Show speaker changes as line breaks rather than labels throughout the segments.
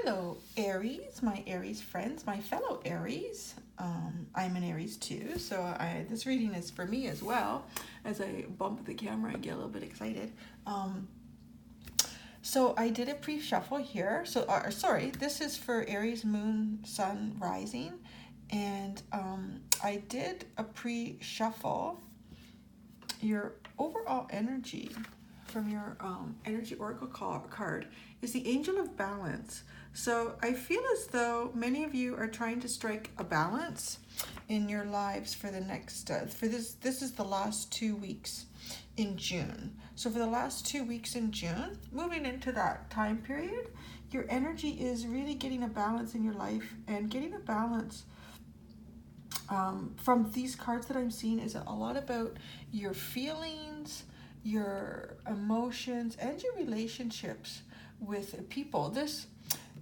Hello, Aries, my Aries friends, my fellow Aries. I'm an Aries too, so this reading is for me as well. As I bump the camera, I get a little bit excited. So I did a pre-shuffle here. Sorry, this is for Aries Moon, Sun, Rising, and I did a pre-shuffle. Your overall energy from your energy oracle card is the Angel of Balance. So I feel as though many of you are trying to strike a balance in your lives for the next this is the last 2 weeks in June. So for the last 2 weeks in June, moving into that time period, your energy is really getting a balance in your life, and getting a balance from these cards that I'm seeing is a lot about your feelings, your emotions, and your relationships with people.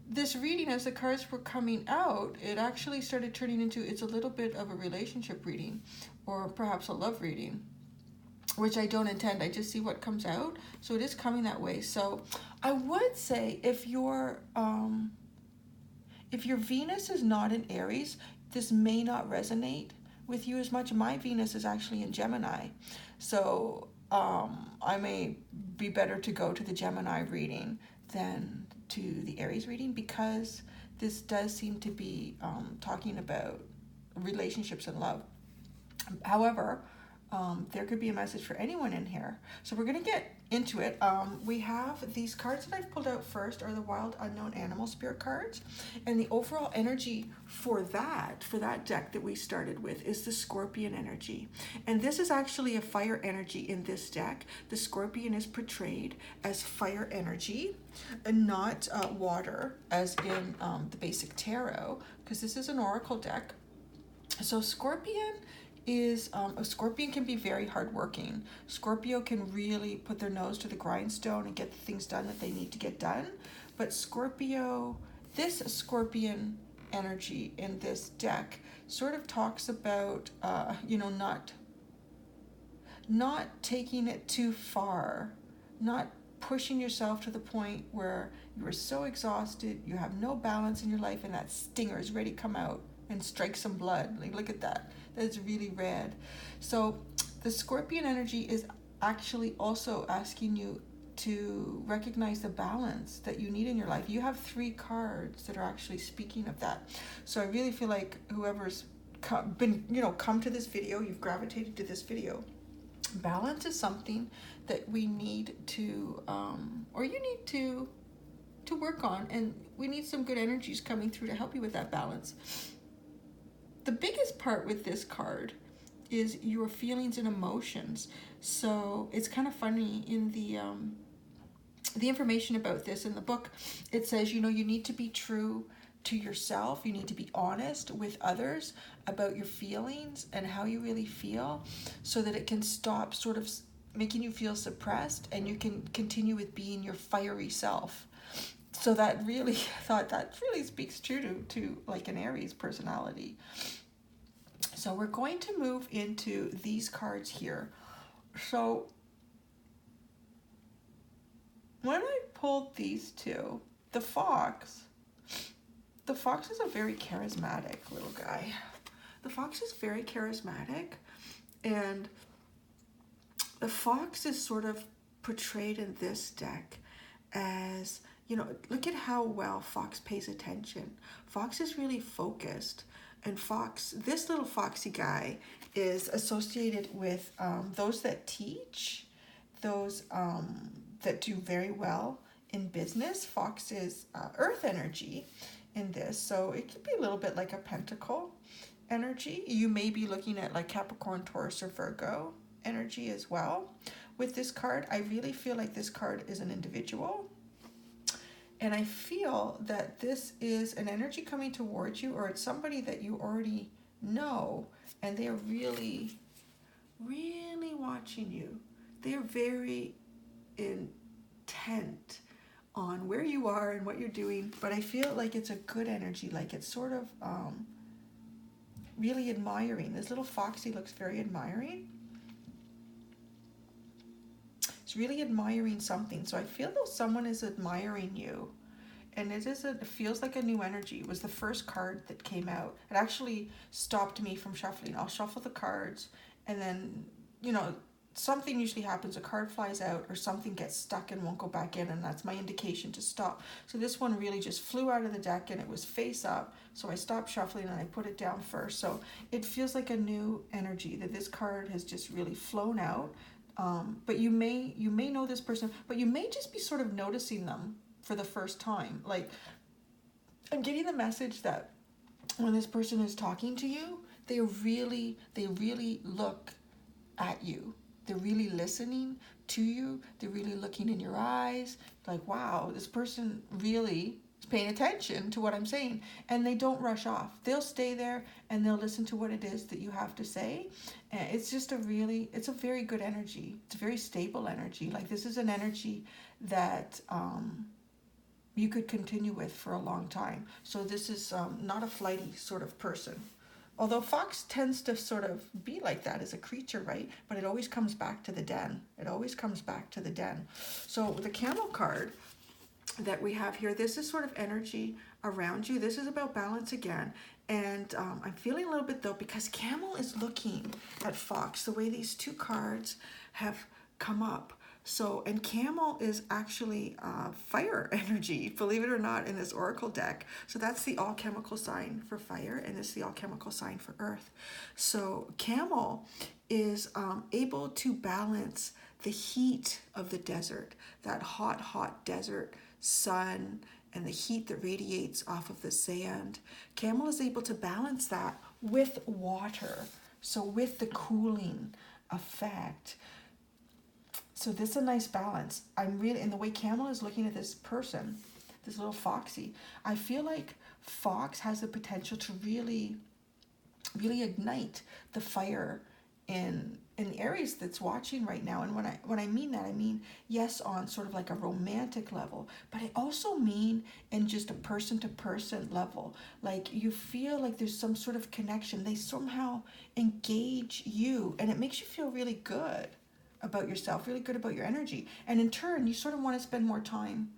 This reading, as the cards were coming out, it actually started turning into, it's a little bit of a relationship reading, or perhaps a love reading, which I don't intend. I just see what comes out. So it is coming that way. So I would say if your Venus is not in Aries, this may not resonate with you as much. My Venus is actually in Gemini. So I may be better to go to the Gemini reading than to the Aries reading, because this does seem to be talking about relationships and love. However, there could be a message for anyone in here. So we're going to get into it. We have these cards that I've pulled out first are the Wild Unknown Animal Spirit cards. And the overall energy for that deck that we started with is the Scorpion energy. And this is actually a fire energy in this deck. The Scorpion is portrayed as fire energy and not water, as in the basic tarot, because this is an oracle deck. So Scorpion is a Scorpion can be very hardworking. Scorpio can really put their nose to the grindstone and get the things done that they need to get done. But this Scorpion energy in this deck sort of talks about not taking it too far, not pushing yourself to the point where you are so exhausted, you have no balance in your life, and that stinger is ready to come out and strike some blood. Like, look at that. That's really red. So the Scorpion energy is actually also asking you to recognize the balance that you need in your life. You have 3 cards that are actually speaking of that. So I really feel like whoever's come to this video, you've gravitated to this video. Balance is something that we need to, or you need to work on, and we need some good energies coming through to help you with that balance. The biggest part with this card is your feelings and emotions. So it's kind of funny in the information about this in the book. It says, you need to be true to yourself. You need to be honest with others about your feelings and how you really feel, so that it can stop sort of making you feel suppressed, and you can continue with being your fiery self. So that really speaks true to like an Aries personality. So we're going to move into these cards here. So when I pulled these two, the fox is a very charismatic little guy. The fox is very charismatic, and the fox is sort of portrayed in this deck as, look at how well Fox pays attention. Fox is really focused, and this little foxy guy is associated with those that teach, those that do very well in business. Fox is earth energy in this, so it could be a little bit like a pentacle energy. You may be looking at like Capricorn, Taurus, or Virgo energy as well with this card. I really feel like this card is an individual, and I feel that this is an energy coming towards you, or it's somebody that you already know, and they are really, really watching you. They are very intent on where you are and what you're doing, but I feel like it's a good energy, like it's sort of really admiring. This little foxy looks very admiring. It's really admiring something. So I feel though someone is admiring you, and it feels like a new energy. It was the first card that came out. It actually stopped me from shuffling. I'll shuffle the cards, and then, something usually happens. A card flies out or something gets stuck and won't go back in, and that's my indication to stop. So this one really just flew out of the deck, and it was face up. So I stopped shuffling and I put it down first. So it feels like a new energy, that this card has just really flown out. But you may know this person, but you may just be sort of noticing them for the first time. Like, I'm getting the message that when this person is talking to you, they really look at you. They're really listening to you. They're really looking in your eyes. Like, wow, this person really is paying attention to what I'm saying. And they don't rush off. They'll stay there and they'll listen to what it is that you have to say. And it's just it's a very good energy. It's a very stable energy. Like, this is an energy that you could continue with for a long time. So this is not a flighty sort of person. Although fox tends to sort of be like that as a creature, right? But it always comes back to the den. It always comes back to the den. So the camel card that we have here, this is sort of energy around you. This is about balance again. And I'm feeling a little bit, though, because camel is looking at fox, the way these two cards have come up. So, and camel is actually fire energy, believe it or not, in this oracle deck. So that's the alchemical sign for fire, and it's the alchemical sign for earth. So camel is able to balance the heat of the desert, that hot desert sun, and the heat that radiates off of the sand. Camel is able to balance that with water, so with the cooling effect. So this is a nice balance. I'm really, in the way camel is looking at this person, this little foxy, I feel like fox has the potential to really ignite the fire in the Aries that's watching right now. And when I mean that, I mean, yes, on sort of like a romantic level, but I also mean in just a person-to-person level. Like, you feel like there's some sort of connection. They somehow engage you, and it makes you feel really good about yourself, really good about your energy. And in turn, you sort of want to spend more time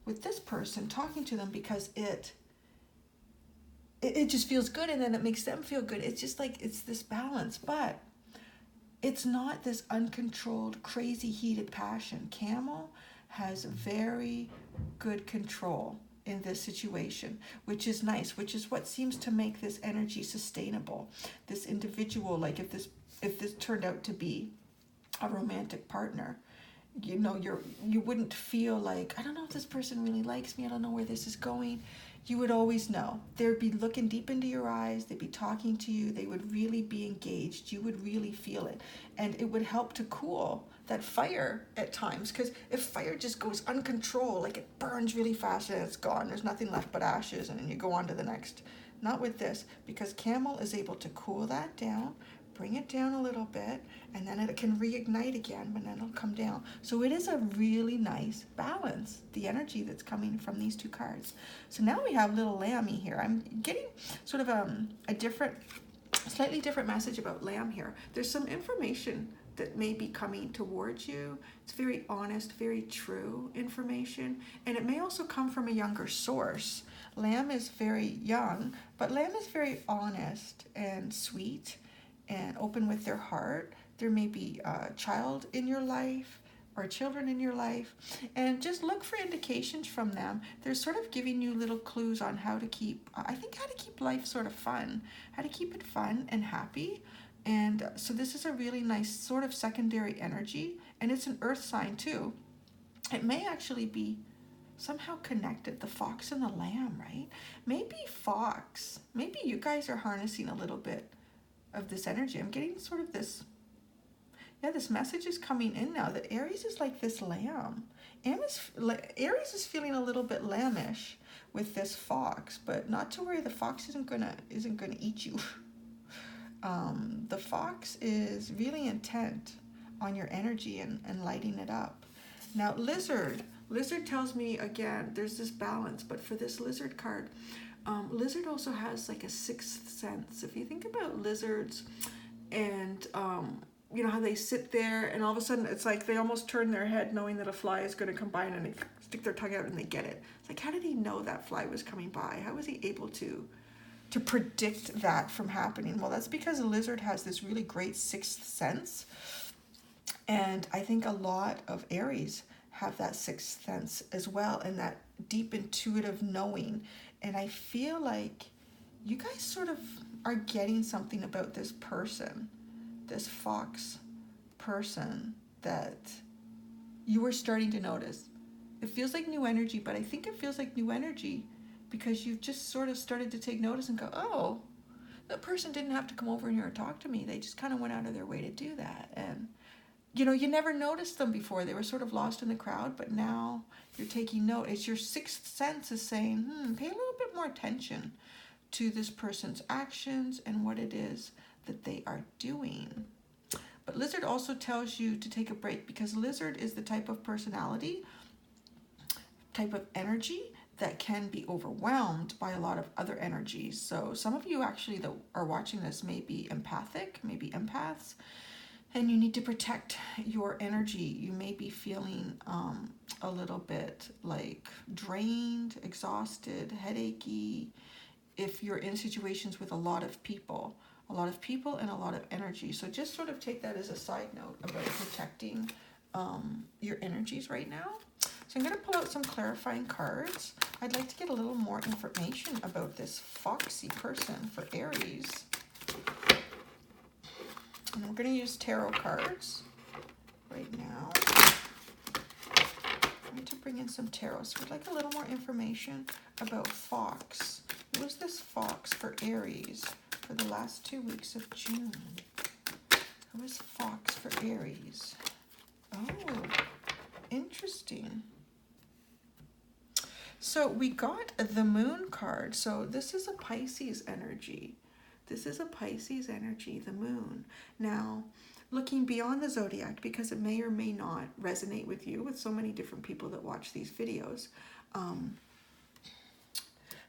with this person, talking to them, because it just feels good, and then it makes them feel good. It's just like, it's this balance, but it's not this uncontrolled, crazy, heated passion. Camel has very good control in this situation, which is nice, which is what seems to make this energy sustainable. This individual, like if this turned out to be a romantic partner, you wouldn't feel like, I don't know if this person really likes me, I don't know where this is going. You would always know. They'd be looking deep into your eyes, they'd be talking to you, they would really be engaged, you would really feel it. And it would help to cool that fire at times, because if fire just goes uncontrolled, like it burns really fast and it's gone, there's nothing left but ashes, and then you go on to the next. Not with this, because camel is able to cool that down, bring it down a little bit, and then it can reignite again, but then it'll come down. So it is a really nice balance, the energy that's coming from these two cards. So now we have little Lammy here. I'm getting sort of a slightly different message about Lamb here. There's some information that may be coming towards you. It's very honest, very true information, and it may also come from a younger source. Lamb is very young, but Lamb is very honest and sweet and open with their heart. There may be a child in your life or children in your life, and just look for indications from them. They're sort of giving you little clues on how to keep life sort of fun, how to keep it fun and happy. And so this is a really nice sort of secondary energy, and it's an earth sign too. It may actually be somehow connected, the fox and the lamb, right? Maybe you guys are harnessing a little bit of this energy. I'm getting sort of this message is coming in now that Aries is like this lamb. Aries is feeling a little bit lambish with this fox, but not to worry, the fox isn't gonna eat you. The fox is really intent on your energy and lighting it up. Now lizard tells me, again, there's this balance, but for this lizard card, lizard also has like a sixth sense. If you think about lizards and you know how they sit there and all of a sudden it's like they almost turn their head knowing that a fly is going to come by and stick their tongue out and they get it. It's like, how did he know that fly was coming by? How was he able to predict that from happening? Well, that's because a lizard has this really great sixth sense. And I think a lot of Aries have that sixth sense as well, and that deep intuitive knowing. And I feel like you guys sort of are getting something about this person, this fox person, that you were starting to notice. It feels like new energy, but I think it feels like new energy because you've just sort of started to take notice and go, oh, that person didn't have to come over here and talk to me. They just kind of went out of their way to do that. And, you know, you never noticed them before. They were sort of lost in the crowd, but now you're taking note. It's your sixth sense is saying, pay a little bit more attention to this person's actions and what it is that they are doing. But lizard also tells you to take a break, because lizard is the type of personality, type of energy that can be overwhelmed by a lot of other energies. So some of you actually that are watching this may be empathic, maybe empaths, and you need to protect your energy. You may be feeling a little bit like drained, exhausted, headachy, if you're in situations with a lot of people and a lot of energy. So just sort of take that as a side note about protecting your energies right now. So I'm going to pull out some clarifying cards. I'd like to get a little more information about this foxy person for Aries. And we're going to use tarot cards right now. I need to bring in some tarot. So we'd like a little more information about fox. Who is this fox for Aries for the last 2 weeks of June? Who is fox for Aries? Oh, interesting. So we got the moon card. So this is a Pisces energy. This is a Pisces energy, the moon. Now, looking beyond the zodiac, because it may or may not resonate with you, with so many different people that watch these videos,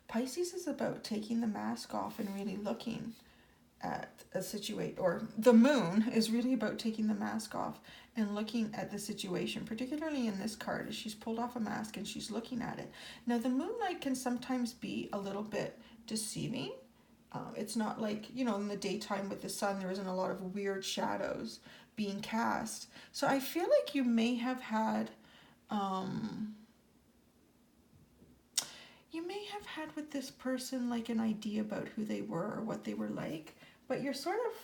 Pisces is about taking the mask off and really looking at a situation, or the moon is really about taking the mask off and looking at the situation, particularly in this card, as she's pulled off a mask and she's looking at it. Now, the moonlight can sometimes be a little bit deceiving. It's not like, you know, in the daytime with the sun, there isn't a lot of weird shadows being cast. So I feel like you may have had, with this person like an idea about who they were or what they were like, but you're sort of,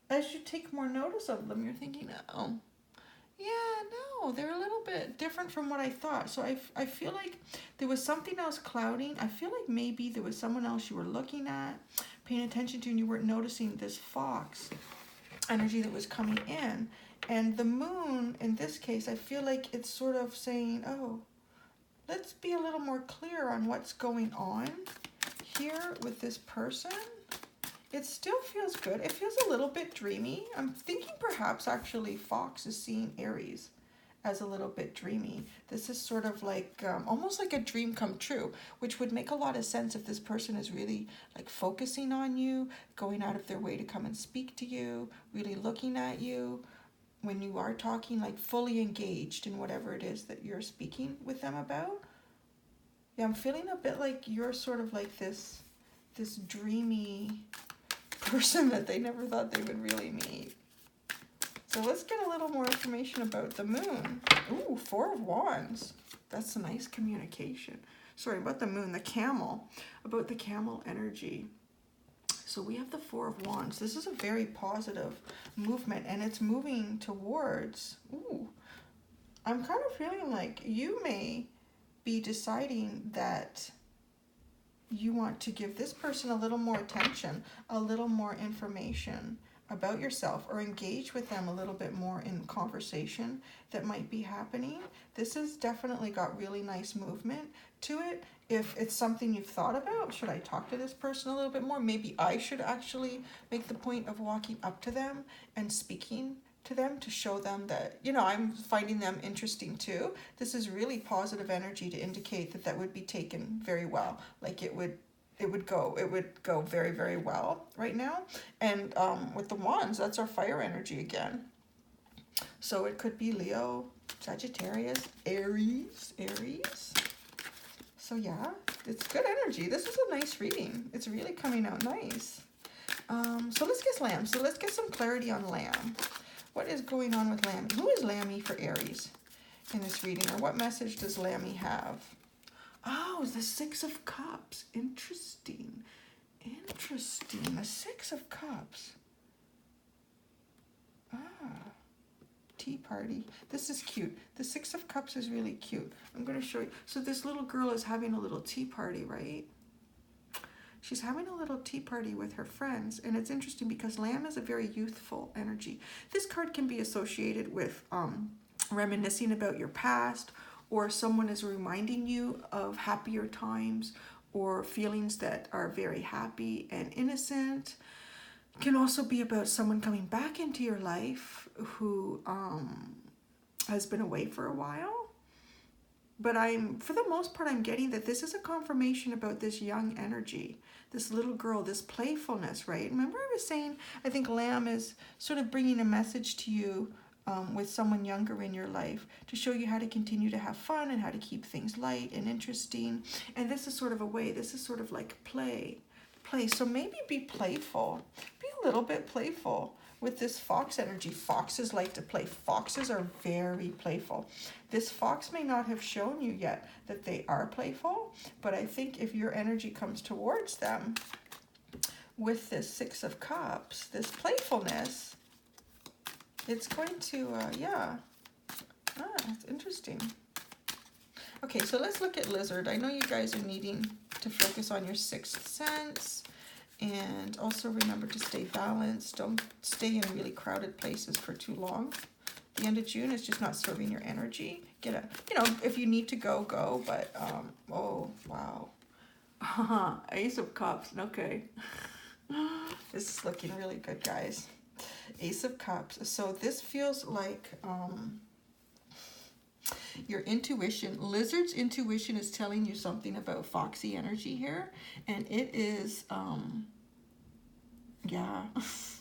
as you take more notice of them, you're thinking, oh, yeah, no, they're a little bit different from what I thought. So I feel like there was something else clouding. I feel like maybe there was someone else you were looking at, paying attention to, and you weren't noticing this fox energy that was coming in. And the moon, in this case, I feel like it's sort of saying, oh, let's be a little more clear on what's going on here with this person. It still feels good. It feels a little bit dreamy. I'm thinking perhaps actually Fox is seeing Aries as a little bit dreamy. This is sort of like almost like a dream come true, which would make a lot of sense if this person is really like focusing on you, going out of their way to come and speak to you, really looking at you when you are talking, like fully engaged in whatever it is that you're speaking with them about. Yeah, I'm feeling a bit like you're sort of like this dreamy person that they never thought they would really meet. So let's get a little more information about the moon. Ooh, 4 of Wands. That's a nice communication. Sorry, about the moon, the camel. About the camel energy. So we have the 4 of Wands. This is a very positive movement, and it's moving towards, ooh, I'm kind of feeling like you may be deciding that you want to give this person a little more attention, a little more information about yourself, or engage with them a little bit more in conversation that might be happening. This has definitely got really nice movement to it. If it's something you've thought about, should I talk to this person a little bit more? Maybe I should actually make the point of walking up to them and speaking to them to show them that, you know, I'm finding them interesting too. This is really positive energy to indicate that that would be taken very well. Like it would go very, very well right now. And with the Wands, that's our fire energy again. So it could be Leo, Sagittarius, Aries, Aries. So yeah, it's good energy. This is a nice reading. It's really coming out nice. So let's guess Lamb. So let's get some clarity on Lamb. What is going on with Lammy? Who is Lammy for Aries in this reading? Or what message does Lammy have? Oh, it's the Six of Cups. Interesting. Interesting. The Six of Cups. Ah. Tea party. This is cute. The Six of Cups is really cute. I'm going to show you. So this little girl is having a little tea party, right? She's having a little tea party with her friends, and it's interesting because Lamb is a very youthful energy. This card can be associated with reminiscing about your past, or someone is reminding you of happier times or feelings that are very happy and innocent. It can also be about someone coming back into your life who has been away for a while. But for the most part, I'm getting that this is a confirmation about this young energy, this little girl, this playfulness, right? Remember I was saying, I think Lamb is sort of bringing a message to you with someone younger in your life to show you how to continue to have fun and how to keep things light and interesting. And this is sort of a way, this is sort of like play. So maybe be playful, be a little bit playful with this fox energy. Foxes like to play. Foxes are very playful. This fox may not have shown you yet that they are playful, but I think if your energy comes towards them with this Six of Cups, this playfulness, it's going to, it's interesting. Okay, so let's look at Lizard. I know you guys are needing to focus on your sixth sense, and also remember to stay balanced. Don't stay in really crowded places for too long. The end of June is just not serving your energy. If you need to go, go, but, oh, wow. Ace of Cups, okay. This is looking really good, guys. Ace of Cups. So this feels like your intuition. Lizard's intuition is telling you something about foxy energy here, and it is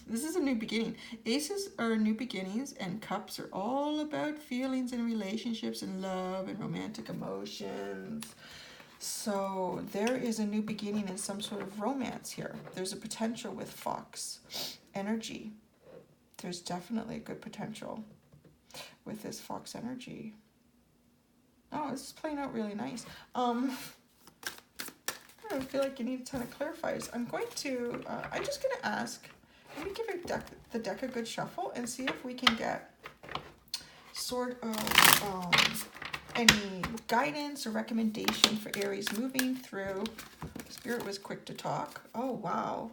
this is a new beginning. Aces are new beginnings, and cups are all about feelings and relationships and love and romantic emotions. So there is a new beginning in some sort of romance here. There's a potential with fox energy. There's definitely a good potential with this fox energy. Oh, this is playing out really nice. I feel like you need a ton of clarifiers. I'm just going to ask, let me give the deck a good shuffle and see if we can get sort of any guidance or recommendation for Aries moving through. Spirit was quick to talk. Oh, wow.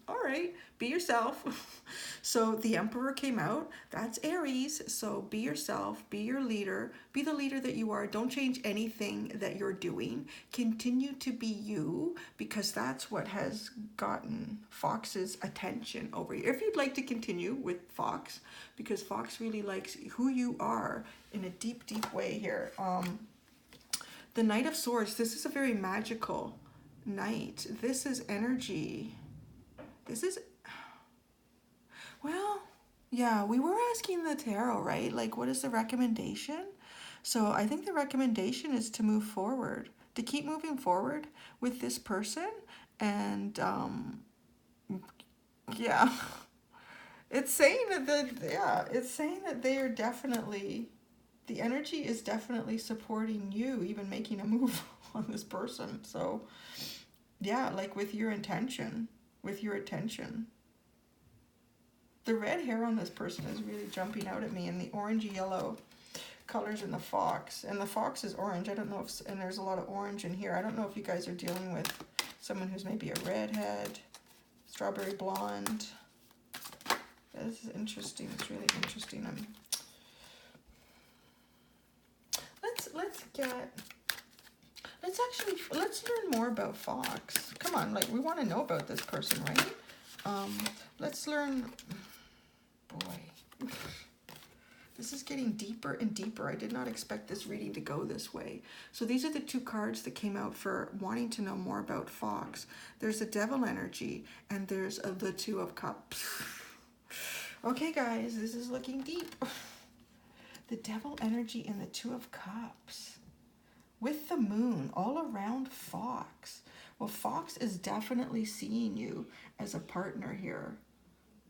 All right, be yourself. So the Emperor came out. That's Aries. So be yourself, be your leader, be the leader that you are. Don't change anything that you're doing. Continue to be you, because that's what has gotten Fox's attention over you. If you'd like to continue with Fox, because Fox really likes who you are in a deep, deep way here. The Knight of Swords, this is a very magical knight. This is energy. This is, well, yeah, we were asking the tarot, right? Like, what is the recommendation? So I think the recommendation is to move forward, to keep moving forward with this person. And yeah, it's saying that they are definitely, the energy is definitely supporting you, even making a move on this person. So yeah, like with your intention. With your attention. The red hair on this person is really jumping out at me, and the orangey yellow colors in the fox. And the fox is orange. I don't know if, and there's a lot of orange in here. I don't know if you guys are dealing with someone who's maybe a redhead, strawberry blonde. This is interesting. It's really interesting. Let's learn more about Fox. Come on, like, we want to know about this person, right? Let's learn. Boy, this is getting deeper and deeper. I did not expect this reading to go this way. So these are the two cards that came out for wanting to know more about Fox. There's the Devil energy, and there's the Two of Cups. Okay, guys, this is looking deep. The Devil energy in the Two of Cups. With the Moon all around Fox. Well, Fox is definitely seeing you as a partner here.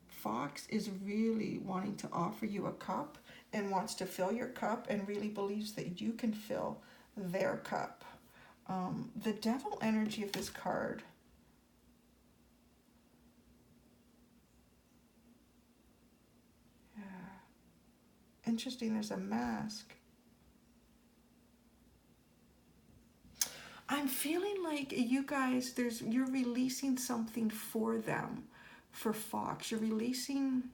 Fox is really wanting to offer you a cup and wants to fill your cup and really believes that you can fill their cup. The Devil energy of this card. Yeah. Interesting, there's a mask. I'm feeling like you guys, you're releasing something for them, for Fox. You're releasing,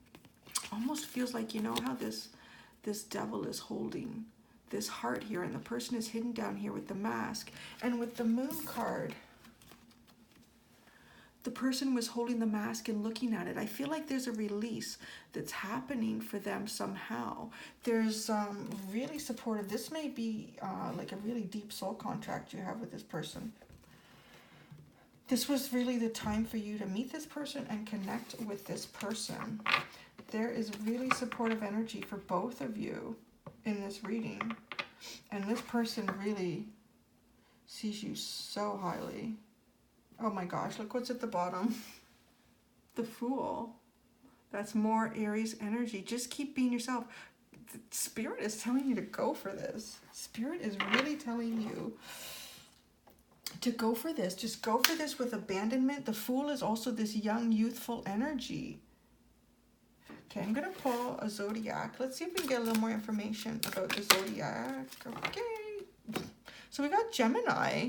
almost feels like, you know how this devil is holding this heart here, and the person is hidden down here with the mask. And with the Moon card, the person was holding the mask and looking at it. I feel like there's a release that's happening for them somehow. There's really supportive. This may be like a really deep soul contract you have with this person. This was really the time for you to meet this person and connect with this person. There is really supportive energy for both of you in this reading. And this person really sees you so highly. Oh my gosh, look what's at the bottom. The Fool. That's more Aries energy. Just keep being yourself. The Spirit is telling you to go for this. Spirit is really telling you to go for this. Just go for this with abandonment. The Fool is also this young, youthful energy. Okay, I'm going to pull a Zodiac. Let's see if we can get a little more information about the Zodiac. Okay. So we got Gemini.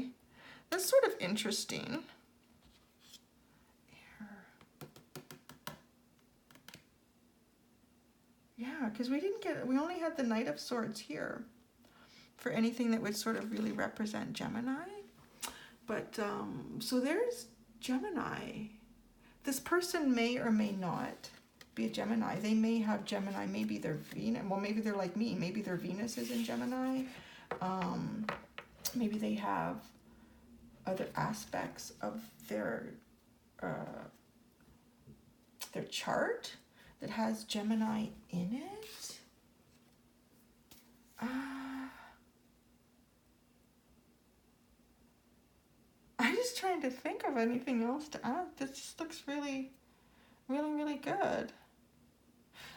That's sort of interesting. Yeah, because we only had the Knight of Swords here for anything that would sort of really represent Gemini. But, so there's Gemini. This person may or may not be a Gemini. They may have Gemini, maybe they're Venus, well, maybe they're like me. Maybe their Venus is in Gemini. Maybe they have other aspects of their chart that has Gemini in it. I'm just trying to think of anything else to add. This just looks really, really, really good.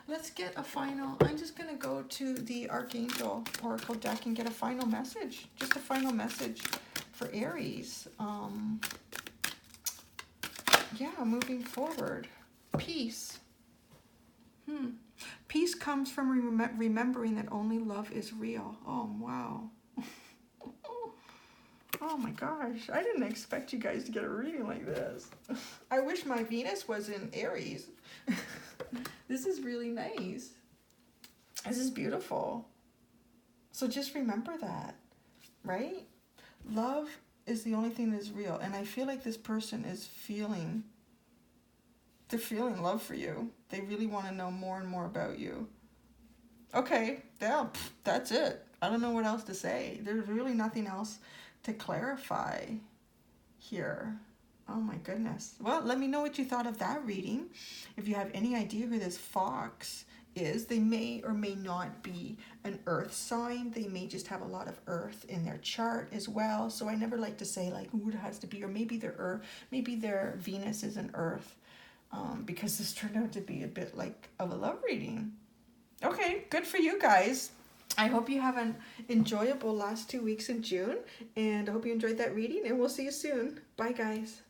Let's get a final, I'm just going to go to the Archangel Oracle deck and get a final message. Just a final message for Aries. Yeah, moving forward. Peace. Peace comes from remembering that only love is real. Oh, wow. Oh my gosh. I didn't expect you guys to get a reading like this. I wish my Venus was in Aries. This is really nice. This is beautiful. So just remember that, right? Love is the only thing that is real. And I feel like this person is feeling, they're feeling love for you. They really want to know more and more about you. Okay, yeah, that's it. I don't know what else to say. There's really nothing else to clarify here. Oh my goodness. Well, let me know what you thought of that reading. If you have any idea who this Fox is, they may or may not be an earth sign. They may just have a lot of earth in their chart as well. So I never like to say like who it has to be, or maybe their earth, maybe their Venus is an earth, because this turned out to be a bit like of a love reading. Okay, good for you guys. I hope you have an enjoyable last 2 weeks in June, and I hope you enjoyed that reading, and we'll see you soon. Bye, guys.